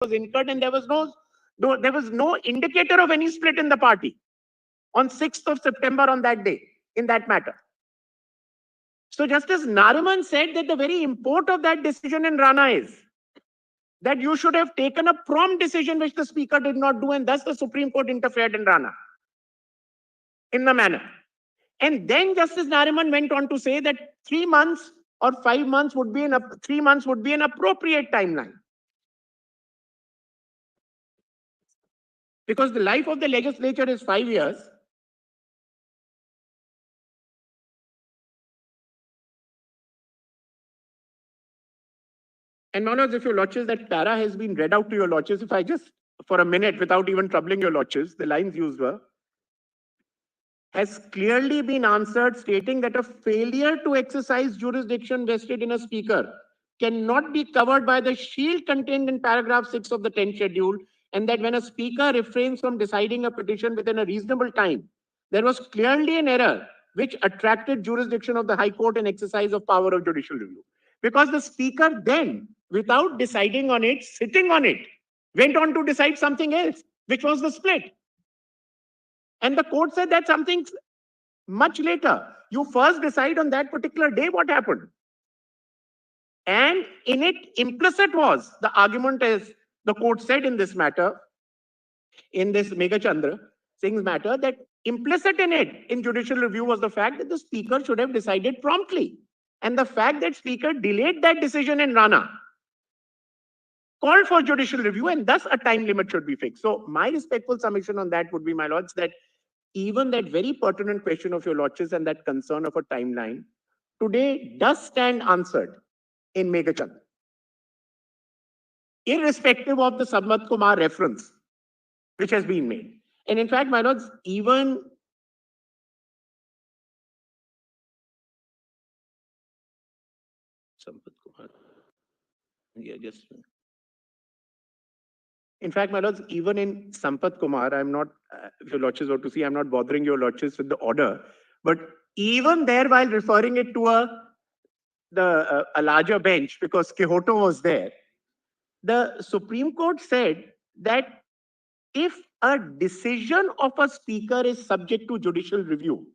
was incurred, and there was no indicator of any split in the party on 6th of September on that day in that matter. So Justice Nariman said that the very import of that decision in Rana is that you should have taken a prompt decision, which the Speaker did not do, and thus the Supreme Court interfered in Rana in the manner. And then Justice Nariman went on to say that 3 months or 5 months would be 3 months would be an appropriate timeline. Because the life of the legislature is 5 years. And my lords, if your lordship, that para has been read out to your lordships, if I just, for a minute, without even troubling your lordships, the lines used were, has clearly been answered, stating that a failure to exercise jurisdiction vested in a speaker cannot be covered by the shield contained in paragraph 6 of the 10th schedule, and that when a speaker refrains from deciding a petition within a reasonable time, there was clearly an error which attracted jurisdiction of the High Court in exercise of power of judicial review. Because the speaker then, without deciding on it, sitting on it, went on to decide something else, which was the split. And the court said that something much later. You first decide on that particular day what happened. And in it, implicit was the argument, as the court said in this matter, in this Meghachandra Singh's matter, that implicit in it, in judicial review, was the fact that the speaker should have decided promptly. And the fact that speaker delayed that decision in Rana called for judicial review, and thus a time limit should be fixed. So my respectful submission on that would be, my lords, that even that very pertinent question of your lordships and that concern of a timeline today does stand answered in Meghachandra, irrespective of the Samvat Kumar reference which has been made. And in fact, my lords, even Samvat Kumar, yeah, just. In fact, my lords, even in Sampat Kumar, I'm not, if your lordships were to see, I'm not bothering your lordships with the order, but even there, while referring it to a larger bench, because Quixote was there, the Supreme Court said that if a decision of a speaker is subject to judicial review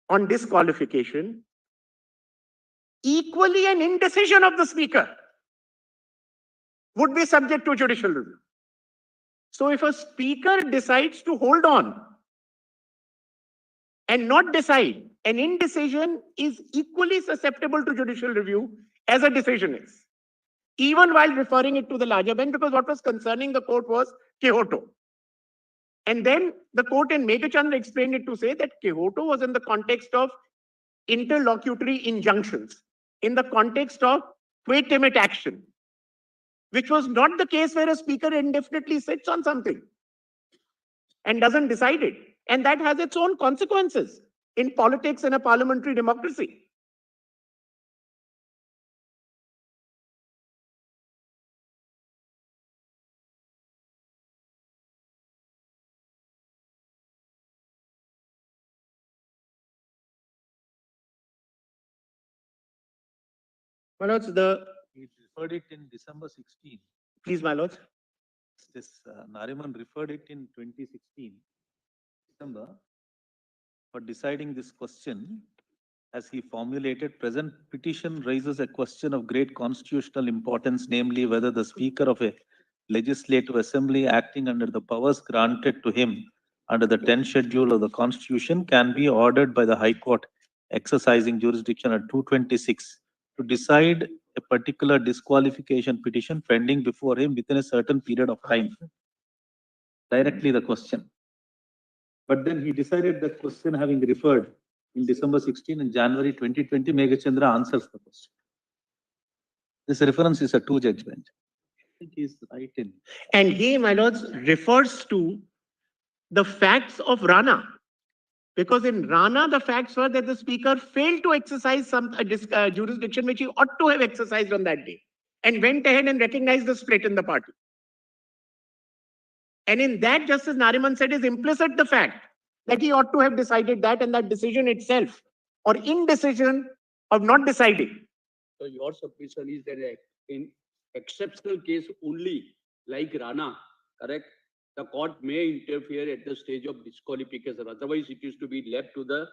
on disqualification, equally an indecision of the speaker would be subject to judicial review. So if a speaker decides to hold on and not decide, an indecision is equally susceptible to judicial review as a decision is, even while referring it to the larger bench, because what was concerning the court was Quixote. And then the court in Meghachandra explained it to say that Quixote was in the context of interlocutory injunctions, in the context of quid timit action, which was not the case where a speaker indefinitely sits on something and doesn't decide it. And that has its own consequences in politics in a parliamentary democracy. My lords, he referred it in December 16. Please, my lords. This Nariman referred it in 2016, December, for deciding this question. As he formulated, present petition raises a question of great constitutional importance, namely whether the Speaker of a legislative assembly acting under the powers granted to him under the 10th schedule of the Constitution can be ordered by the High Court exercising jurisdiction at 226 to decide a particular disqualification petition pending before him within a certain period of time. Directly the question. But then he decided the question having referred in December 16 and January 2020, Meghachandra answers the question. This reference is a two-judge bench. I think he is right in. And he, my lords, refers to the facts of Rana. Because in Rana, the facts were that the speaker failed to exercise some jurisdiction which he ought to have exercised on that day, and went ahead and recognized the split in the party. And in that, Justice Nariman said is implicit the fact that he ought to have decided that, and that decision itself, or indecision of not deciding. So your submission is that in exceptional case only like Rana, correct? The court may interfere at the stage of disqualification. Otherwise, it is to be left to the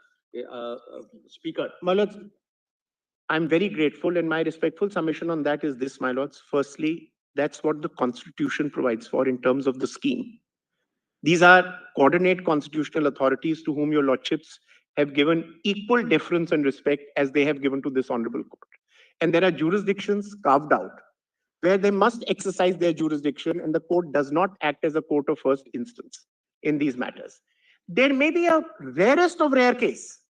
speaker. My lords, I'm very grateful, and my respectful submission on that is this, my lords. Firstly, that's what the Constitution provides for in terms of the scheme. These are coordinate constitutional authorities to whom your lordships have given equal deference and respect as they have given to this honorable court. And there are jurisdictions carved out where they must exercise their jurisdiction, and the court does not act as a court of first instance in these matters. There may be a rarest of rare case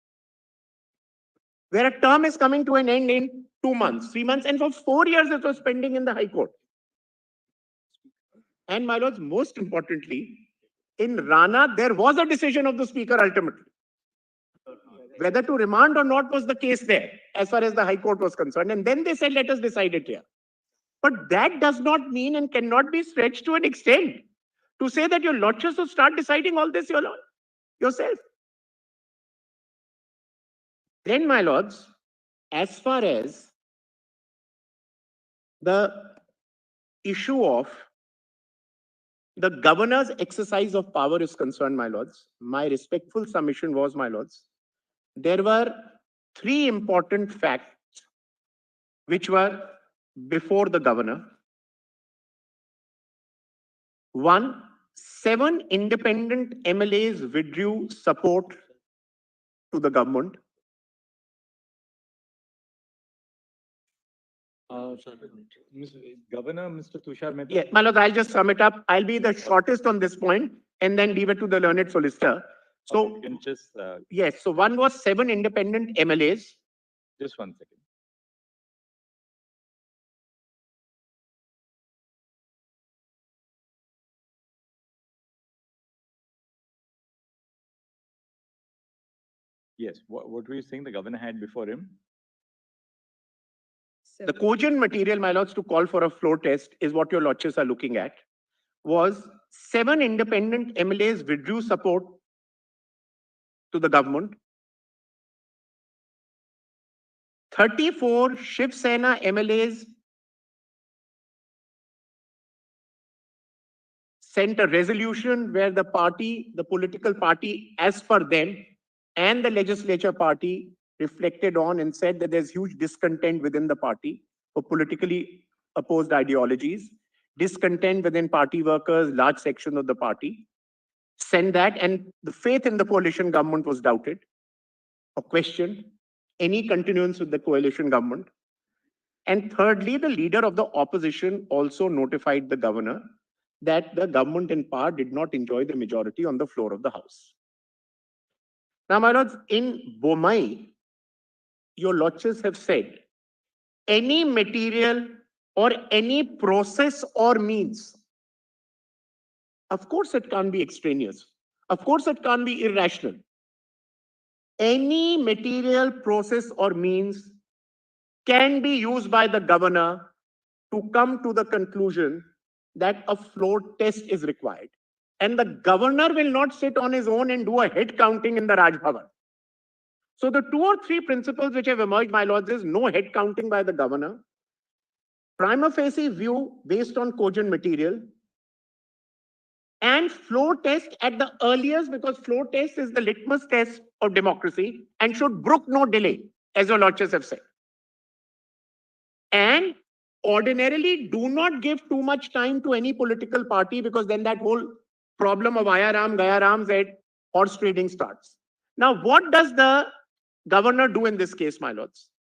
where a term is coming to an end in 2 months, 3 months, and for 4 years it was pending in the High Court. And my lords, most importantly, in Rana, there was a decision of the speaker ultimately. Whether to remand or not was the case there, as far as the High Court was concerned. And then they said, let us decide it here. But that does not mean and cannot be stretched to an extent to say that your lordships will start deciding all this yourself. Then, my lords, as far as the issue of the governor's exercise of power is concerned, my lords, my respectful submission was, my lords, there were 3 important facts which were before the governor. 1, 7 independent MLAs withdrew support to the government. Governor, Mr. Tushar Mehta. Yeah, my lord, I'll just sum it up. I'll be the shortest on this point and then leave it to the learned solicitor. So, yes, so 1 was 7 independent MLAs. Just 1 second. Yes, what were you saying the governor had before him? The cogent material, my lords, to call for a floor test is what your lordships are looking at, was 7 independent MLAs withdrew support to the government. 34 Shiv Sena MLAs sent a resolution where the party, the political party, as per them, and the legislature party reflected on and said that there's huge discontent within the party for politically opposed ideologies, discontent within party workers, large section of the party, sent that, and the faith in the coalition government was doubted or questioned, any continuance with the coalition government. And thirdly, the leader of the opposition also notified the governor that the government in power did not enjoy the majority on the floor of the House. Now, my lords, in Bomai, your lordships have said any material or any process or means, of course it can't be extraneous. Of course it can't be irrational. Any material, process or means can be used by the governor to come to the conclusion that a floor test is required. And the governor will not sit on his own and do a head counting in the Raj Bhavan. So the 2 or 3 principles which have emerged, my lords, is no head counting by the governor, prima facie view based on cogent material, and floor test at the earliest, because floor test is the litmus test of democracy and should brook no delay, as your lordships have said. And ordinarily do not give too much time to any political party, because then that whole problem of Aya Ram, Gaya Rams and horse trading starts. Now, what does the governor do in this case, my lords?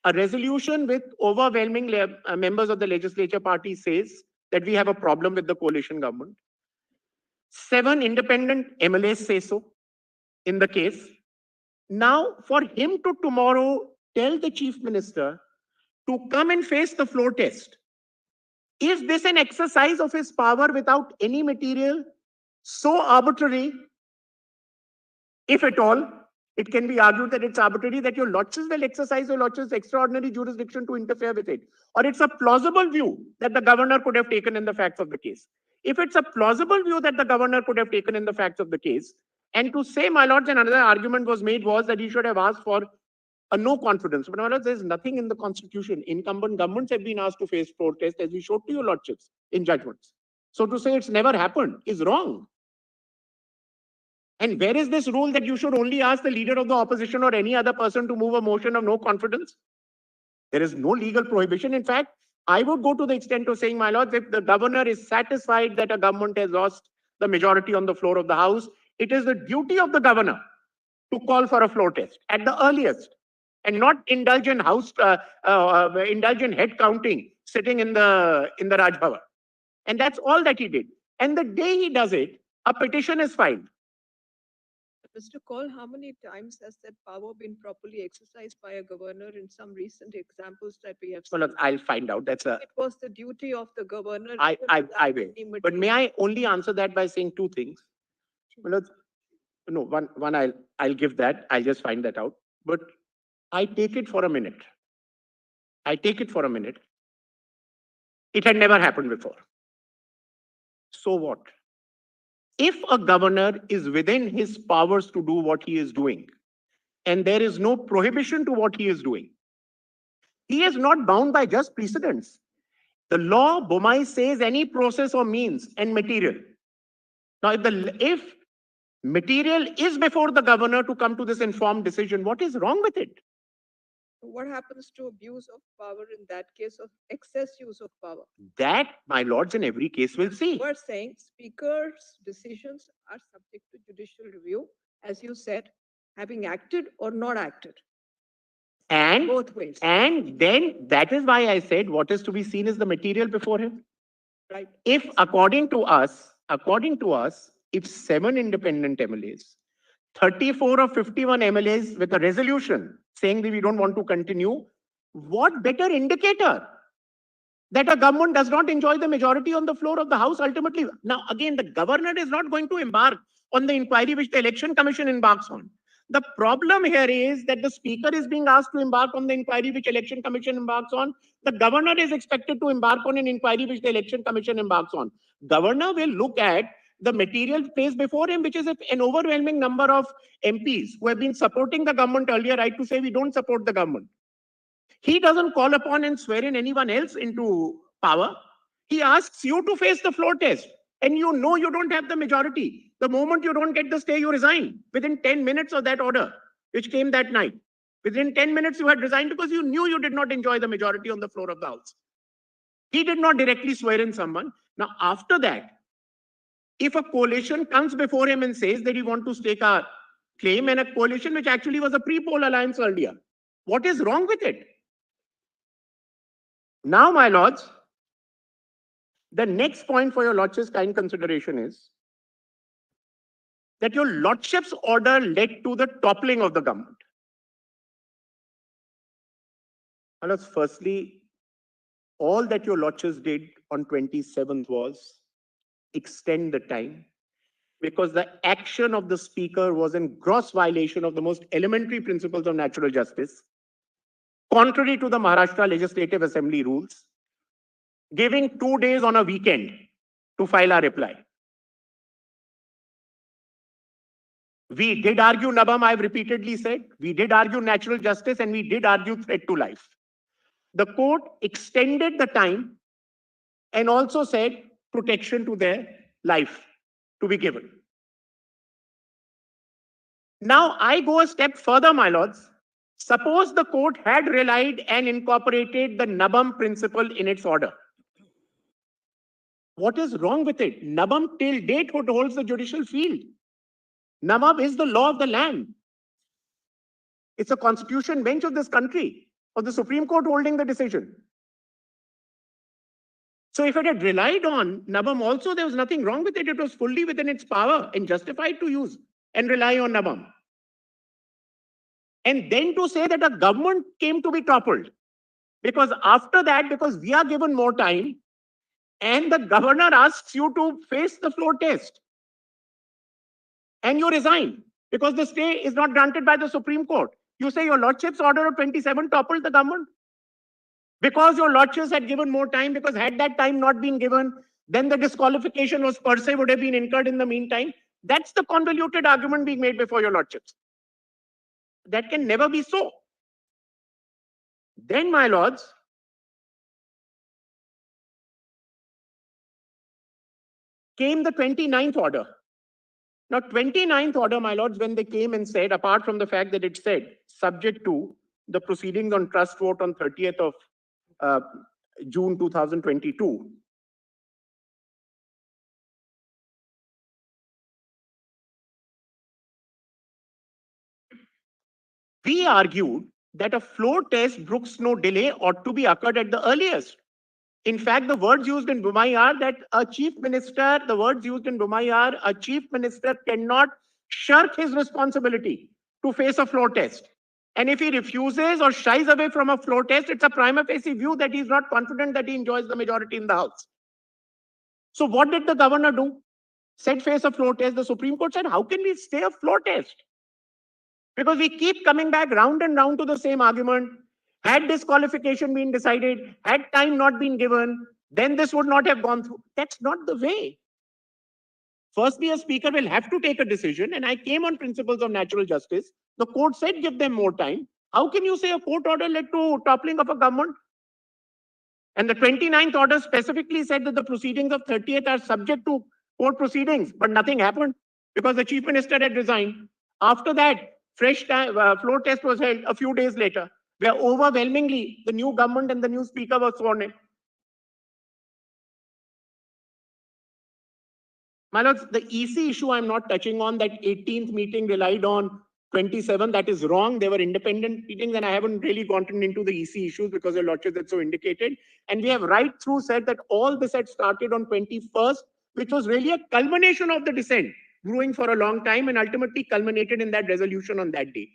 A resolution with overwhelming members of the legislature party says that we have a problem with the coalition government. 7 independent MLAs say so in the case. Now, for him to tomorrow tell the chief minister to come and face the floor test, is this an exercise of his power without any material, so arbitrary? If at all, it can be argued that it's arbitrary, that your lordships will exercise your lordships' extraordinary jurisdiction to interfere with it. Or it's a plausible view that the governor could have taken in the facts of the case. If it's a plausible view that the governor could have taken in the facts of the case, and to say, my lords, and another argument was made was that he should have asked for a no confidence. But my lords, there's nothing in the constitution. Incumbent governments have been asked to face protest, as we showed to your lordships in judgments. So to say it's never happened is wrong. And where is this rule that you should only ask the leader of the opposition or any other person to move a motion of no confidence? There is no legal prohibition. In fact, I would go to the extent of saying, my lords, if the governor is satisfied that a government has lost the majority on the floor of the House, it is the duty of the governor to call for a floor test at the earliest, and not indulge in indulge in head counting sitting in the Raj Bhavan. And that's all that he did. And the day he does it, a petition is filed. Mr. Kaul, how many times has that power been properly exercised by a governor in some recent examples that we have Well, seen? look, I'll find out. That's a. It was the duty of the governor. I without will. any But may material- I only answer that by saying two things? Well, look, no, one I'll give that. I'll just find that out. But I take it for a minute. I take it for a minute. It had never happened before. So what? If a governor is within his powers to do what he is doing, and there is no prohibition to what he is doing, he is not bound by just precedents. The law, Bomai says, any process or means and material. Now, if material is before the governor to come to this informed decision, what is wrong with it? What happens to abuse of power in that case of excess use of power? That, my lords, in every case will see. We're saying speaker's decisions are subject to judicial review, as you said, having acted or not acted, And, both ways, and then that is why I said what is to be seen is the material before him. right? If according to us, if 7 independent MLAs, 34 of 51 MLAs with a resolution saying that we don't want to continue, what better indicator that a government does not enjoy the majority on the floor of the House ultimately? Now, again, the governor is not going to embark on the inquiry which the Election Commission embarks on. The problem here is that the speaker is being asked to embark on the inquiry which Election Commission embarks on. The governor is expected to embark on an inquiry which the Election Commission embarks on. Governor will look at the material placed before him, which is an overwhelming number of MPs who have been supporting the government earlier, right to say we don't support the government. He doesn't call upon and swear in anyone else into power. He asks you to face the floor test. And you know you don't have the majority. The moment you don't get the stay, you resign within 10 minutes of that order, which came that night. Within 10 minutes, you had resigned because you knew you did not enjoy the majority on the floor of the House. He did not directly swear in someone. Now, after that, if a coalition comes before him and says that he wants to stake a claim, and a coalition which actually was a pre-poll alliance earlier, what is wrong with it? Now, my lords, the next point for your lordship's kind consideration is that your lordship's order led to the toppling of the government. My lords, firstly, all that your lordships did on 27th was extend the time, because the action of the speaker was in gross violation of the most elementary principles of natural justice, contrary to the Maharashtra Legislative Assembly rules, giving 2 days on a weekend to file our reply. We did argue Nabam, I've repeatedly said. We did argue natural justice, and we did argue threat to life. The court extended the time and also said protection to their life to be given. Now, I go a step further, my lords. Suppose the court had relied and incorporated the Nabam principle in its order. What is wrong with it? Nabam till date holds the judicial field. Nabam is the law of the land. It's a constitution bench of this country, of the Supreme Court holding the decision. So if it had relied on Nabam also, there was nothing wrong with it. It was fully within its power and justified to use and rely on Nabam. And then to say that a government came to be toppled, because after that, because we are given more time, and the governor asks you to face the floor test, and you resign because the stay is not granted by the Supreme Court. You say your lordship's order of 27 toppled the government because your lordships had given more time, because had that time not been given, then the disqualification was per se would have been incurred in the meantime. That's the convoluted argument being made before your lordships. That can never be so. Then, my lords, came the 29th order. Now, 29th order, my lords, when they came and said, apart from the fact that it said, subject to the proceedings on trust vote on 30th of June 2022, we argued that a floor test brooks no delay ought to be occurred at the earliest. In fact, the words used in Bumai are that a chief minister, the words used in Bumai are a chief minister cannot shirk his responsibility to face a floor test. And if he refuses or shies away from a floor test, it's a prima facie view that he's not confident that he enjoys the majority in the House. So what did the governor do? Said face a floor test. The Supreme Court said, how can we stay a floor test? Because we keep coming back round and round to the same argument. Had disqualification been decided, had time not been given, then this would not have gone through. That's not the way. Firstly, a speaker will have to take a decision, and I came on principles of natural justice. The court said give them more time. How can you say a court order led to toppling of a government? And the 29th order specifically said that the proceedings of 30th are subject to court proceedings, but nothing happened because the chief minister had resigned. After that, fresh floor test was held a few days later, where overwhelmingly the new government and the new speaker were sworn in. My lords, the EC issue I'm not touching on, that 18th meeting relied on 27, that is wrong. There were independent meetings and I haven't really gotten into the EC issues because your lordship had so indicated. And we have right through said that all this had started on 21st, which was really a culmination of the dissent, brewing for a long time and ultimately culminated in that resolution on that day.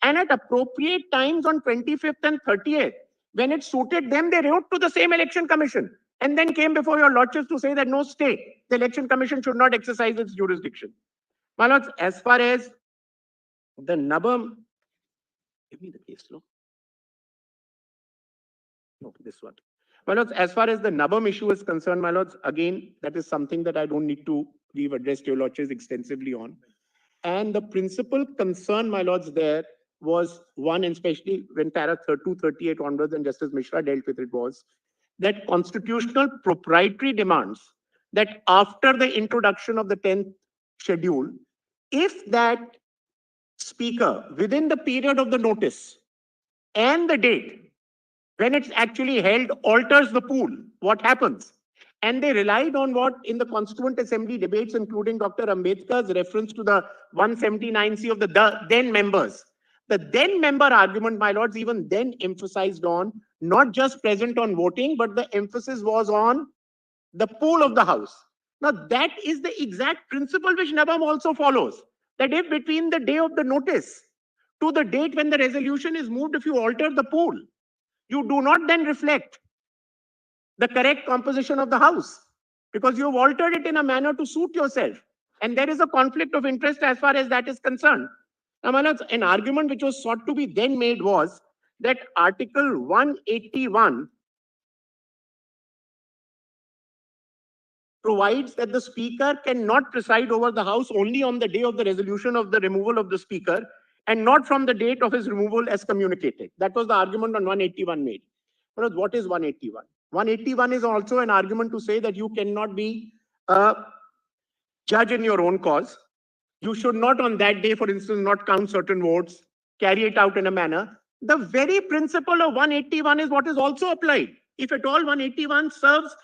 And at appropriate times on 25th and 30th, when it suited them, they wrote to the same election commission and then came before your lordships to say that no state, the election commission should not exercise its jurisdiction. My lords, as far as the Nabam, give me the case law. No, this one. My lords, as far as the Nabam issue is concerned, my lords, again, that is something that I don't need to, we've addressed your lordships extensively on. And the principal concern, my lords, there was one, and especially when para 238 onwards and Justice Mishra dealt with it, was that constitutional proprietary demands that after the introduction of the 10th schedule, if that speaker within the period of the notice and the date when it's actually held alters the pool, what happens? And they relied on what in the Constituent Assembly debates, including Dr. Ambedkar's reference to the 179C of the then members. The then member argument, my lords, even then emphasized on not just present on voting, but the emphasis was on the pool of the House. Now, that is the exact principle which Nabam also follows. That if between the day of the notice to the date when the resolution is moved, if you alter the pool, you do not then reflect the correct composition of the House because you've altered it in a manner to suit yourself. And there is a conflict of interest as far as that is concerned. Now, my lords, an argument which was sought to be then made was that Article 181 provides that the speaker cannot preside over the House only on the day of the resolution of the removal of the speaker and not from the date of his removal as communicated. That was the argument on 181 made. But what is 181? 181 is also an argument to say that you cannot be a judge in your own cause. You should not on that day, for instance, not count certain votes, carry it out in a manner. The very principle of 181 is what is also applied. If at all 181 serves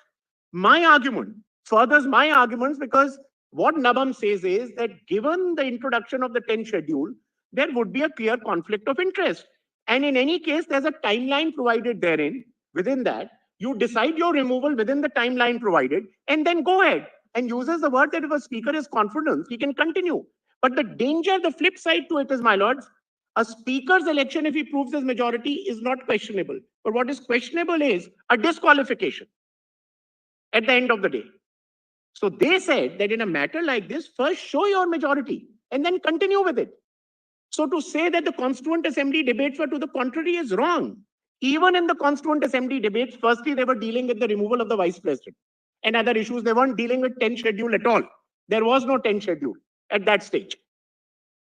my argument, furthers my arguments, because what Nabam says is that given the introduction of the 10th schedule, there would be a clear conflict of interest. And in any case, there's a timeline provided therein. Within that, you decide your removal within the timeline provided, and then go ahead and uses the word that if a speaker is confident, he can continue. But the danger, the flip side to it is, my lords, a speaker's election, if he proves his majority, is not questionable. But what is questionable is a disqualification at the end of the day. So they said that in a matter like this, first show your majority and then continue with it. So to say that the Constituent Assembly debates were to the contrary is wrong. Even in the Constituent Assembly debates, firstly, they were dealing with the removal of the Vice President and other issues. They weren't dealing with 10th schedule at all. There was no 10th schedule at that stage.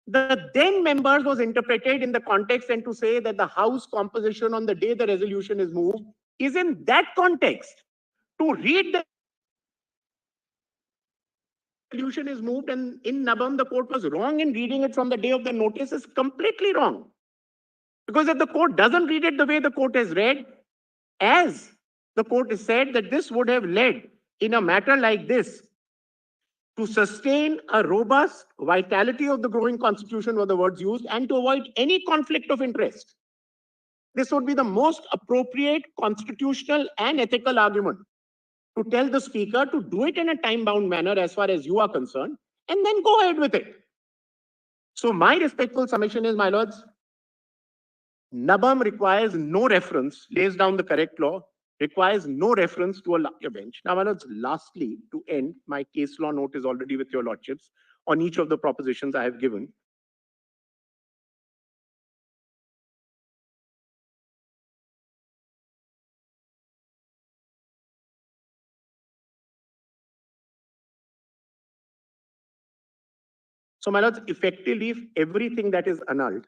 The then members was interpreted in the context and to say that the House composition on the day the resolution is moved is in that context to read the resolution is moved, and in Nabam, the court was wrong in reading it from the day of the notice is completely wrong. Because if the court doesn't read it the way the court has read, as the court has said that this would have led in a matter like this to sustain a robust vitality of the growing constitution were the words used, and to avoid any conflict of interest. This would be the most appropriate constitutional and ethical argument to tell the speaker to do it in a time-bound manner as far as you are concerned, and then go ahead with it. So my respectful submission is, my lords, Nabam requires no reference, lays down the correct law, requires no reference to a larger bench. Now, my lords, lastly, to end, my case law note is already with your lordships on each of the propositions I have given. So, my lords, effectively, if everything that is annulled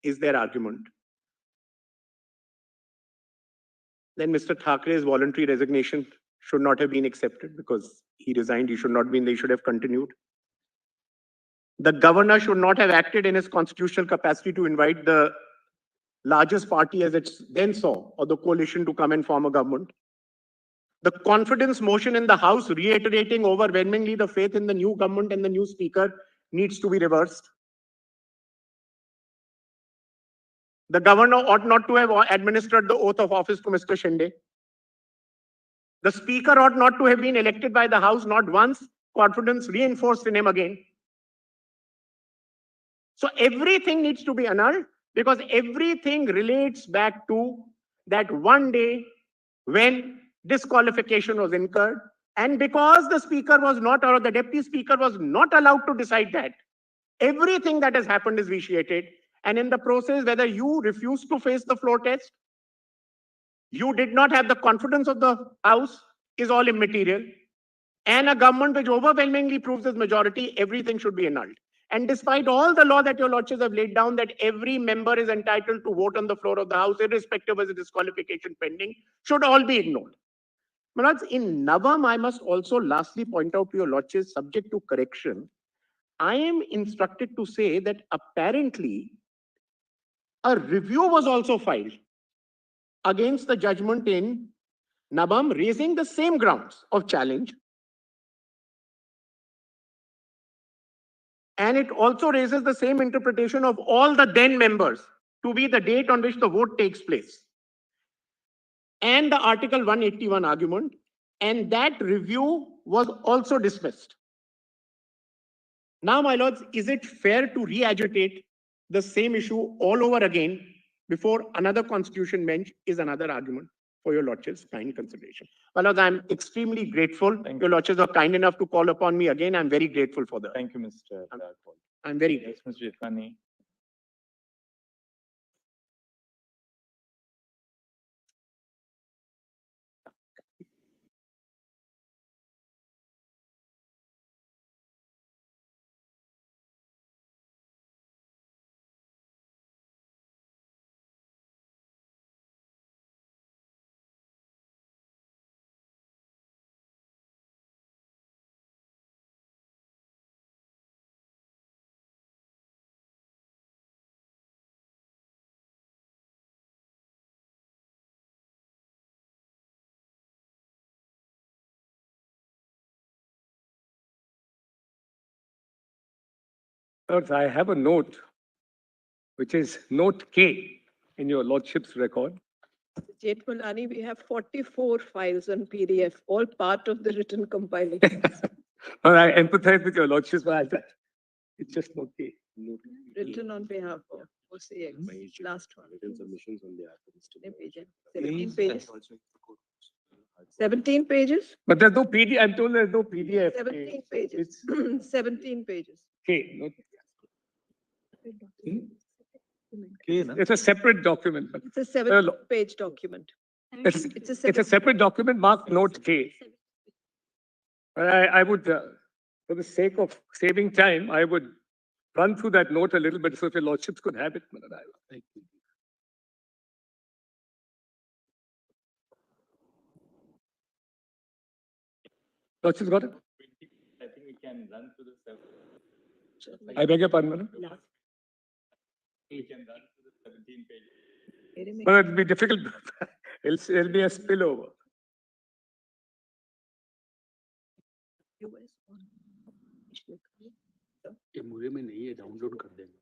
is their argument, then Mr. Thackeray's voluntary resignation should not have been accepted because he resigned. He should not have been. They should have continued. The governor should not have acted in his constitutional capacity to invite the largest party, as it then saw, or the coalition, to come and form a government. The confidence motion in the House, reiterating overwhelmingly the faith in the new government and the new speaker, needs to be reversed. The governor ought not to have administered the oath of office to Mr. Shinde. The speaker ought not to have been elected by the House, not once, confidence reinforced in him again. So everything needs to be annulled, because everything relates back to that one day when disqualification was incurred, and because the speaker was not, or the deputy speaker was not allowed to decide that, everything that has happened is vitiated. And in the process, whether you refused to face the floor test, you did not have the confidence of the House, is all immaterial. And a government which overwhelmingly proves its majority, everything should be annulled. And despite all the law that your lordships have laid down, that every member is entitled to vote on the floor of the House, irrespective of the disqualification pending, should all be ignored. My lords, in Navam, I must also lastly point out to your lordships, subject to correction, I am instructed to say that apparently a review was also filed against the judgment in Navam, raising the same grounds of challenge. And it also raises the same interpretation of all the then members to be the date on which the vote takes place, and the Article 181 argument, and that review was also dismissed. Now, my lords, is it fair to re-agitate the same issue all over again before another constitution bench? Is another argument for your lordships' kind consideration. My lords, I'm extremely grateful. Your lordships are kind enough to call upon me again. I'm very grateful for that. Thank you, Mr. Paul. I'm very Yes, grateful. Mr. Jethwani. Lords, I have a note, which is note K in your lordship's record. Jethmalani, we have 44 files on PDF, all part of the written compilation. Well, I empathize with your lordship's, but it's just note K. Written on behalf of OCX, last one. Submissions on behalf of Mr. Same page, 17 pages. 17 pages? But there's no PDF. I'm told there's no PDF. 17 pages. It's 17 pages. K. Note. Okay, na? It's a separate document. But It's a 7-page document. It's It's a separate document marked note K. I would, for the sake of saving time, I would run through that note a little bit so if your lordships could have it. Thank you. Lordships got it? can run to the I beg your pardon, madam? We can run to the 17 page. But it'll be difficult. It'll be a spillover. ये मुझे में नहीं है, download कर देंगे।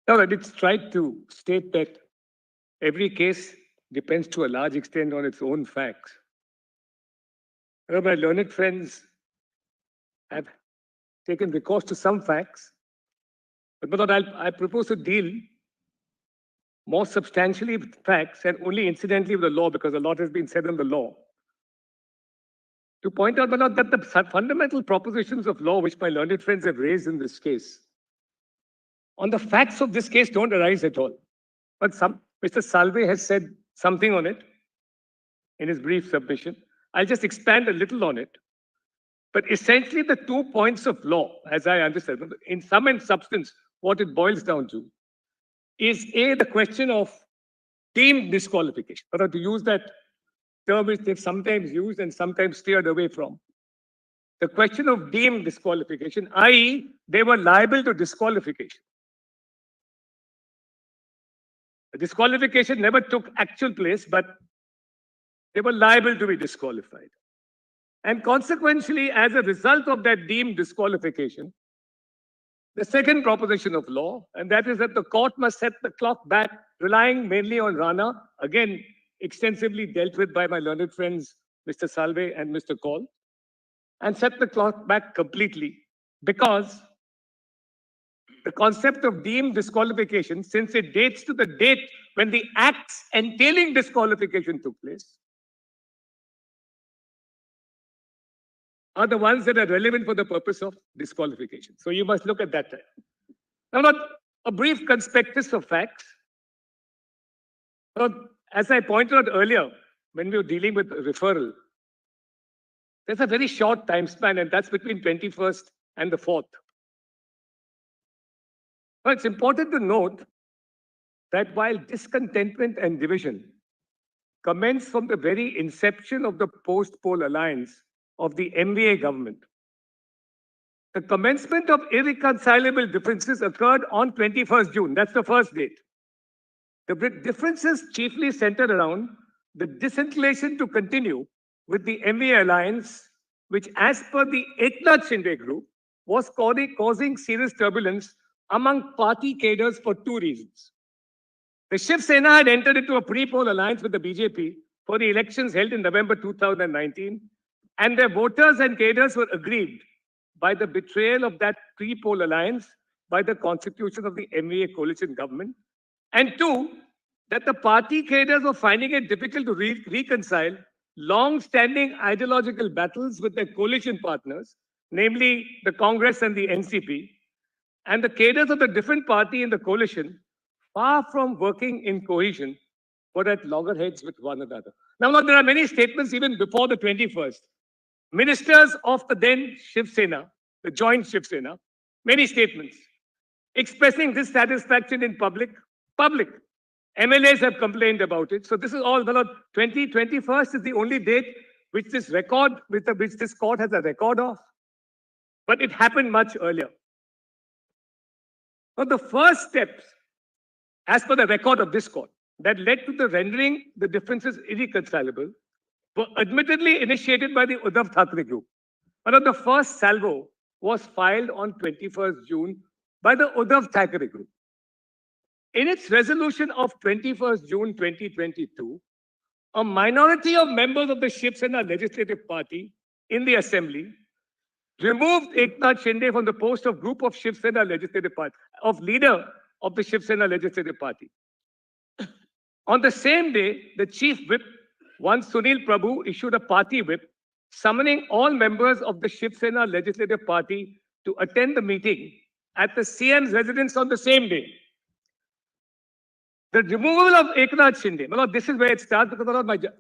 No, but it's tried to state that every case depends to a large extent on its own facts. My learned friends have taken recourse to some facts, but I propose to deal more substantially with facts and only incidentally with the law, because a lot has been said on the law. To point out, Manoj, that the fundamental propositions of law which my learned friends have raised in this case, on the facts of this case, don't arise at all. But Mr. Salve has said something on it in his brief submission. I'll just expand a little on it. But essentially, the 2 points of law, as I understand, in sum and substance, what it boils down to is A, the question of deemed disqualification, or to use that term which they've sometimes used and sometimes steered away from. The question of deemed disqualification, i.e., they were liable to disqualification. The disqualification never took actual place, but they were liable to be disqualified. And consequently, as a result of that deemed disqualification, the second proposition of law, and that is that the court must set the clock back, relying mainly on Rana, again, extensively dealt with by my learned friends, Mr. Salve and Mr. Kaul, and set the clock back completely, because the concept of deemed disqualification, since it dates to the date when the acts entailing disqualification took place, are the ones that are relevant for the purpose of disqualification. So you must look at that time. Now, a brief conspectus of facts. Now, as I pointed out earlier, when we were dealing with referral, there's a very short time span, and that's between 21st and the 4th. Now, it's important to note that while discontentment and division commenced from the very inception of the post-poll alliance of the MVA government. The commencement of irreconcilable differences occurred on 21st June. That's the first date. The differences chiefly centered around the disinclination to continue with the MVA alliance, which, as per the Eknath Shinde group, was causing serious turbulence among party cadres for two reasons. The Shiv Sena had entered into a pre-poll alliance with the BJP for the elections held in November 2019, and their voters and cadres were aggrieved by the betrayal of that pre-poll alliance by the constitution of the MVA coalition government. And two, that the party cadres were finding it difficult to reconcile long-standing ideological battles with their coalition partners, namely the Congress and the NCP, and the cadres of the different party in the coalition, far from working in cohesion, were at loggerheads with one another. Now, there are many statements even before the 21st. Ministers of the then Shiv Sena, the joint Shiv Sena, many statements expressing dissatisfaction in public. MLAs have complained about it. So this is all, 2021st is the only date which this court has a record of. But it happened much earlier. Now, the first steps, as per the record of this court, that led to the rendering the differences irreconcilable were admittedly initiated by the Uddhav Thackeray group. But the first salvo was filed on 21st June by the Uddhav Thackeray group. In its resolution of 21st June 2022, a minority of members of the Shiv Sena Legislative Party in the Assembly removed Eknath Shinde from the post of Group of Shiv Sena Legislative Party, of leader of the Shiv Sena Legislative Party. On the same day, the Chief Whip, one Sunil Prabhu, issued a party whip summoning all members of the Shiv Sena Legislative Party to attend the meeting at the CM's residence on the same day. The removal of Eknath Shinde, this is where it starts, because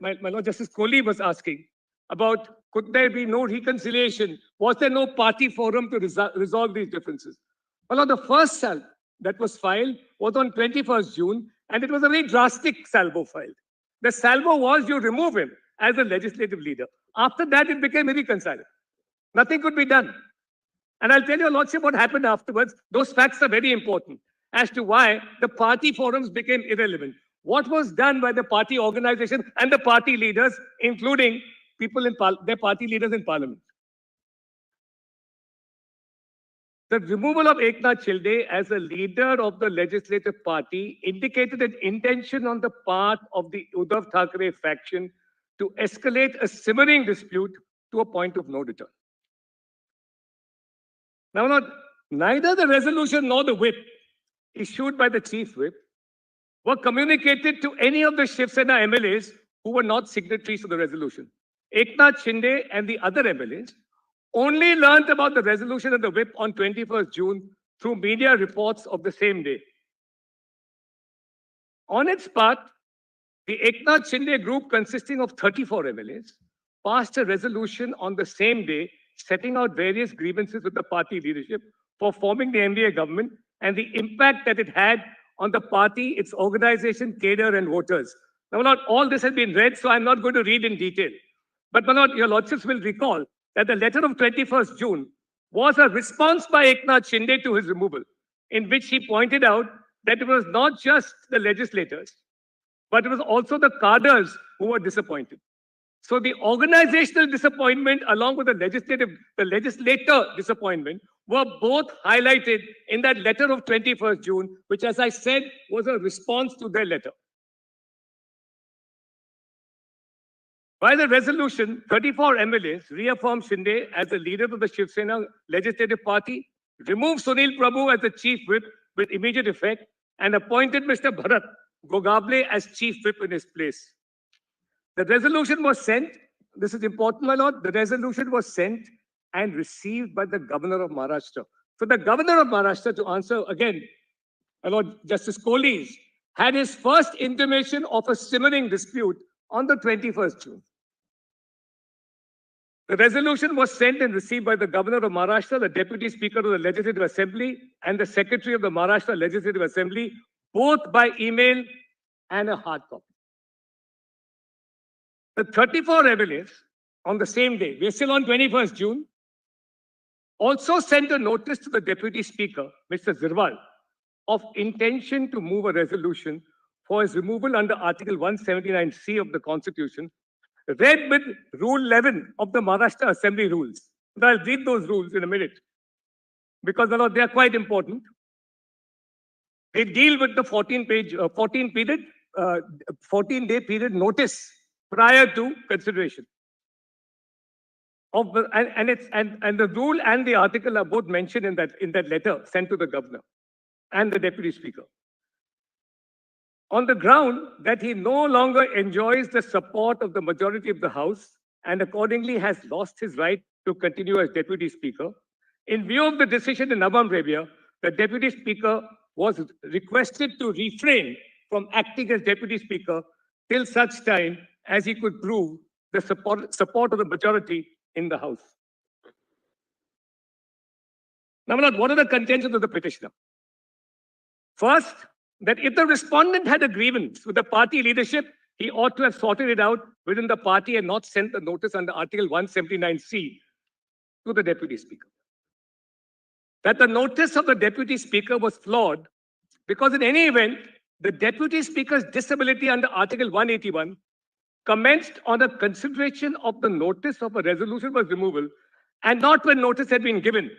my Lord Justice Kohli was asking about, could there be no reconciliation? Was there no party forum to resolve these differences? The first salvo that was filed was on 21st June, and it was a very drastic salvo filed. The salvo was you remove him as a legislative leader. After that, it became irreconcilable. Nothing could be done. And I'll tell your Lordship what happened afterwards. Those facts are very important as to why the party forums became irrelevant. What was done by the party organization and the party leaders, including people in their party leaders in parliament. The removal of Eknath Shinde as a leader of the legislative party indicated an intention on the part of the Uddhav Thackeray faction to escalate a simmering dispute to a point of no return. Now, neither the resolution nor the whip issued by the Chief Whip were communicated to any of the Shiv Sena MLAs who were not signatories to the resolution. Eknath Shinde and the other MLAs only learned about the resolution and the whip on 21st June through media reports of the same day. On its part, the Eknath Shinde group, consisting of 34 MLAs, passed a resolution on the same day setting out various grievances with the party leadership for forming the MVA government and the impact that it had on the party, its organization, cadre, and voters. Now, not all this has been read, so I'm not going to read in detail. But your Lordships will recall that the letter of 21st June was a response by Eknath Shinde to his removal, in which he pointed out that it was not just the legislators, but it was also the cadres who were disappointed. So the organizational disappointment along with the legislator disappointment were both highlighted in that letter of 21st June, which, as I said, was a response to their letter. By the resolution, 34 MLAs reaffirmed Shinde as the leader of the Shiv Sena Legislative Party, removed Sunil Prabhu as the Chief Whip with immediate effect, and appointed Mr. Bharat Gogable as Chief Whip in his place. The resolution was sent, this is important, my lord, the resolution was sent and received by the Governor of Maharashtra. So the Governor of Maharashtra, to answer again, my Lord Justice Kohli's, had his first intimation of a simmering dispute on the 21st June. The resolution was sent and received by the Governor of Maharashtra, the Deputy Speaker of the Legislative Assembly, and the Secretary of the Maharashtra Legislative Assembly, both by email and a hard copy. The 34 MLAs on the same day, we're still on 21st June, also sent a notice to the Deputy Speaker, Mr. Zirwal, of intention to move a resolution for his removal under Article 179C of the Constitution, read with Rule 11 of the Maharashtra Assembly Rules. And I'll read those rules in a minute, because they are quite important. They deal with the 14-day period notice prior to consideration. And the rule and the article are both mentioned in that letter sent to the governor and the Deputy Speaker. On the ground that he no longer enjoys the support of the majority of the House and accordingly has lost his right to continue as Deputy Speaker, in view of the decision in Nabam Rebia, the Deputy Speaker was requested to refrain from acting as Deputy Speaker till such time as he could prove the support of the majority in the House. Now, my lord, what are the contentions of the petitioner? First, that if the respondent had a grievance with the party leadership, he ought to have sorted it out within the party and not sent the notice under Article 179C to the Deputy Speaker. That the notice of the Deputy Speaker was flawed because in any event, the Deputy Speaker's disability under Article 181 commenced on a consideration of the notice of a resolution for removal and not when notice had been given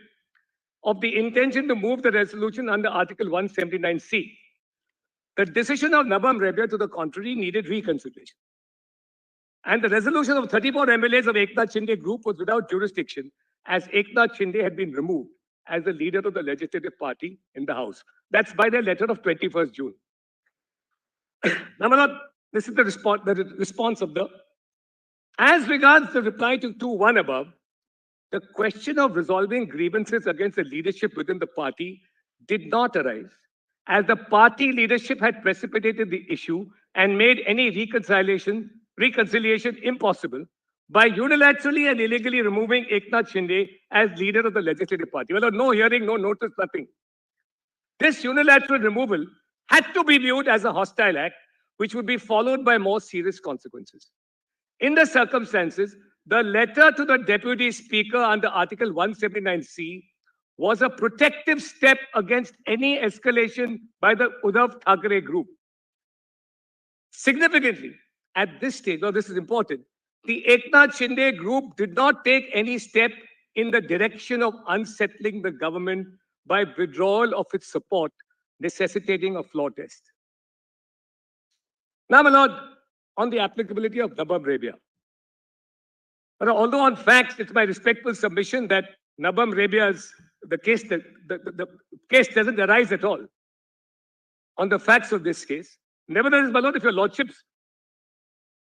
of the intention to move the resolution under Article 179C. The decision of Nabam Rebia to the contrary needed reconsideration. And the resolution of 34 MLAs of Eknath Shinde group was without jurisdiction as Eknath Shinde had been removed as the leader of the legislative party in the House. That's by their letter of 21st June. Now, my lord, this is the response of the... As regards the reply to 2.1 above, the question of resolving grievances against the leadership within the party did not arise, as the party leadership had precipitated the issue and made any reconciliation impossible by unilaterally and illegally removing Eknath Shinde as leader of the legislative party. Well, no hearing, no notice, nothing. This unilateral removal had to be viewed as a hostile act, which would be followed by more serious consequences. In the circumstances, the letter to the Deputy Speaker under Article 179C was a protective step against any escalation by the Uddhav Thackeray group. Significantly, at this stage, now this is important, the Eknath Shinde group did not take any step in the direction of unsettling the government by withdrawal of its support, necessitating a floor test. Now, my lord, on the applicability of Nabam Rebia. Although on facts, it's my respectful submission that Nabam Rebia's, the case doesn't arise at all on the facts of this case. Nevertheless, my lord, if your lordships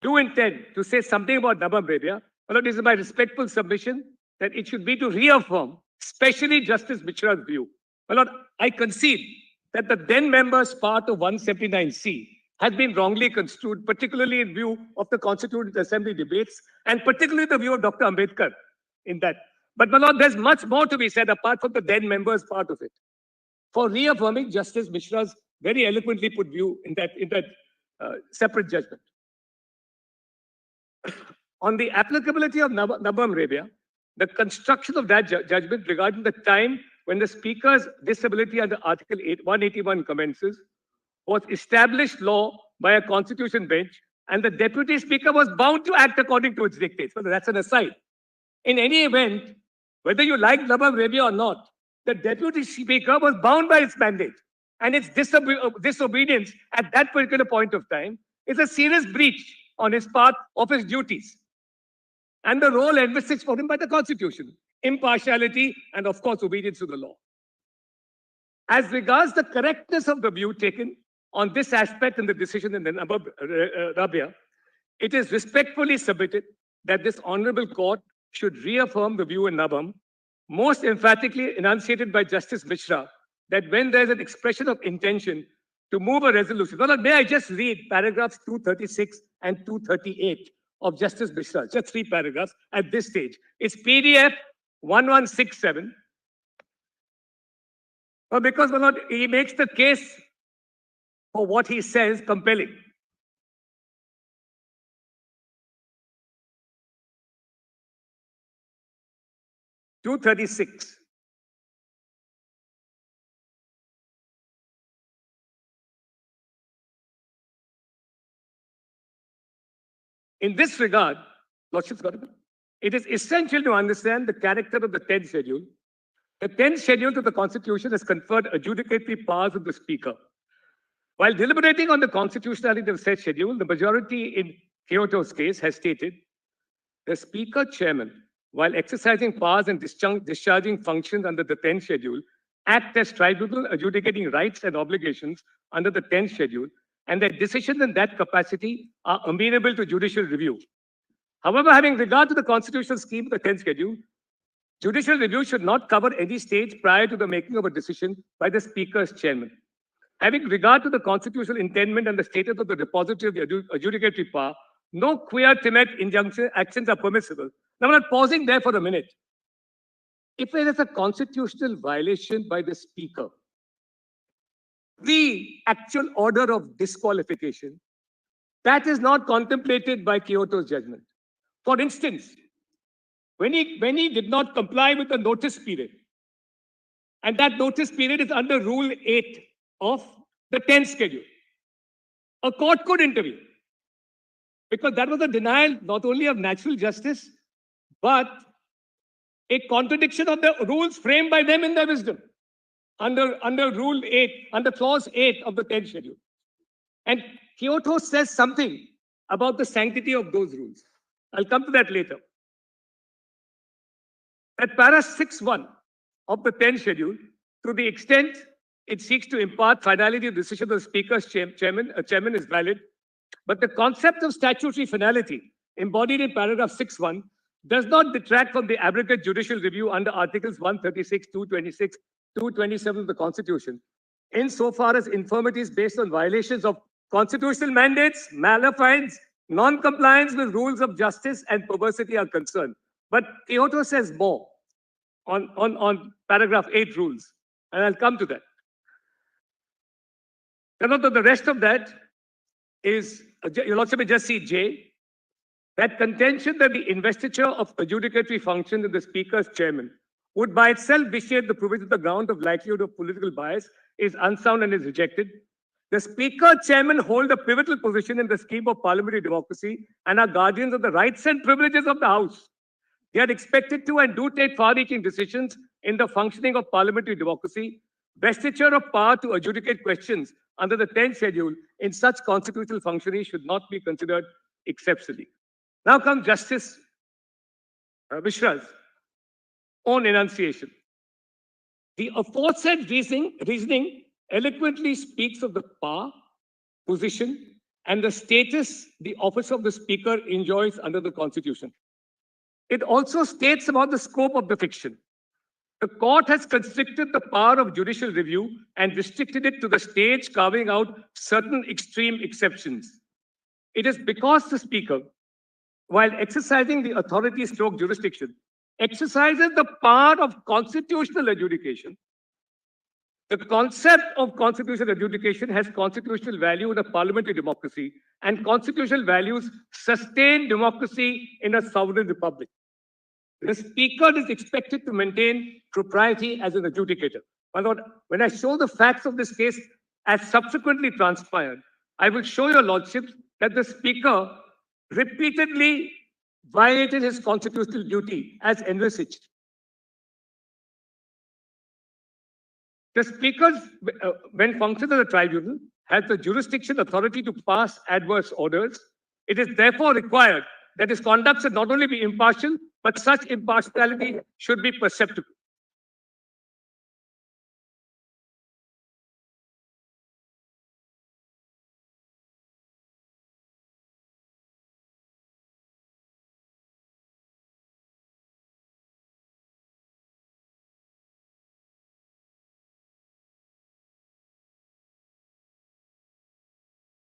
do intend to say something about Nabam Rebia, my lord, this is my respectful submission that it should be to reaffirm, especially Justice Mishra's view. My lord, I concede that the then members part of 179C has been wrongly construed, particularly in view of the Constituent Assembly debates and particularly the view of Dr. Ambedkar in that. But my lord, there's much more to be said apart from the then members part of it for reaffirming Justice Mishra's very eloquently put view in that separate judgment. On the applicability of Nabam Rebia, the construction of that judgment regarding the time when the Speaker's disability under Article 181 commences was established law by a constitution bench, and the Deputy Speaker was bound to act according to its dictates. Well, that's an aside. In any event, whether you like Nabam Rebia or not, the Deputy Speaker was bound by its mandate, and its disobedience at that particular point of time is a serious breach on his part of his duties and the role envisaged for him by the Constitution, impartiality, and of course, obedience to the law. As regards the correctness of the view taken on this aspect in the decision in the Nabam Rebia, it is respectfully submitted that this honorable court should reaffirm the view in Nabam, most emphatically enunciated by Justice Mishra, that when there is an expression of intention to move a resolution. Well, may I just read paragraphs 236 and 238 of Justice Mishra, just 3 paragraphs at this stage. It's PDF 1167. Well, because my lord, he makes the case for what he says compelling. 236. In this regard, Lordship's got it is essential to understand the character of the 10th schedule. The 10th schedule to the Constitution has conferred adjudicatory powers of the Speaker. While deliberating on the constitutionality of said schedule, the majority in Kyoto's case has stated the Speaker Chairman, while exercising powers and discharging functions under the 10th schedule, act as tribunal adjudicating rights and obligations under the 10th schedule, and their decisions in that capacity are amenable to judicial review. However, having regard to the constitutional scheme of the 10th schedule, judicial review should not cover any stage prior to the making of a decision by the Speaker's chairman. Having regard to the constitutional intent and the status of the depository of the adjudicatory power, no quia timid injunction actions are permissible. Now, I'm not pausing there for a minute. If there is a constitutional violation by the Speaker, the actual order of disqualification, that is not contemplated by Kyoto's judgment. For instance, when he did not comply with the notice period, and that notice period is under Rule 8 of the 10th schedule, a court could intervene because that was a denial not only of natural justice, but a contradiction of the rules framed by them in their wisdom under Rule 8, under Clause 8 of the 10th schedule. And Kyoto says something about the sanctity of those rules. I'll come to that later. At para 6.1 of the 10th schedule, to the extent it seeks to impart finality of decision of the Speaker's chairman is valid, but the concept of statutory finality embodied in paragraph 6.1 does not detract from the abrogate judicial review under Articles 136, 226, 227 of the Constitution, insofar as infirmities based on violations of constitutional mandates, malafide, non-compliance with rules of justice, and perversity are concerned. But Kyoto says more on paragraph 8 rules, and I'll come to that. The rest of that is, you'll also just see J, that contention that the investiture of adjudicatory functions in the Speaker's chairman would by itself vitiate the provision of the ground of likelihood of political bias is unsound and is rejected. The Speaker chairman hold a pivotal position in the scheme of parliamentary democracy and are guardians of the rights and privileges of the House. They are expected to and do take far-reaching decisions in the functioning of parliamentary democracy. Vestiture of power to adjudicate questions under the 10th schedule in such constitutional functioning should not be considered exceptionally. Now comes Justice Mishra's own enunciation. The aforesaid reasoning eloquently speaks of the power, position, and the status the office of the Speaker enjoys under the Constitution. It also states about the scope of the fiction. The court has constricted the power of judicial review and restricted it to the stage, carving out certain extreme exceptions. It is because the Speaker, while exercising the authority stroke jurisdiction, exercises the power of constitutional adjudication. The concept of constitutional adjudication has constitutional value in a parliamentary democracy, and constitutional values sustain democracy in a sovereign republic. The Speaker is expected to maintain propriety as an adjudicator. When I show the facts of this case as subsequently transpired, I will show your lordships that the Speaker repeatedly violated his constitutional duty as envisaged. The Speaker, when functions as a tribunal, has the jurisdiction authority to pass adverse orders. It is therefore required that his conduct should not only be impartial, but such impartiality should be perceptible.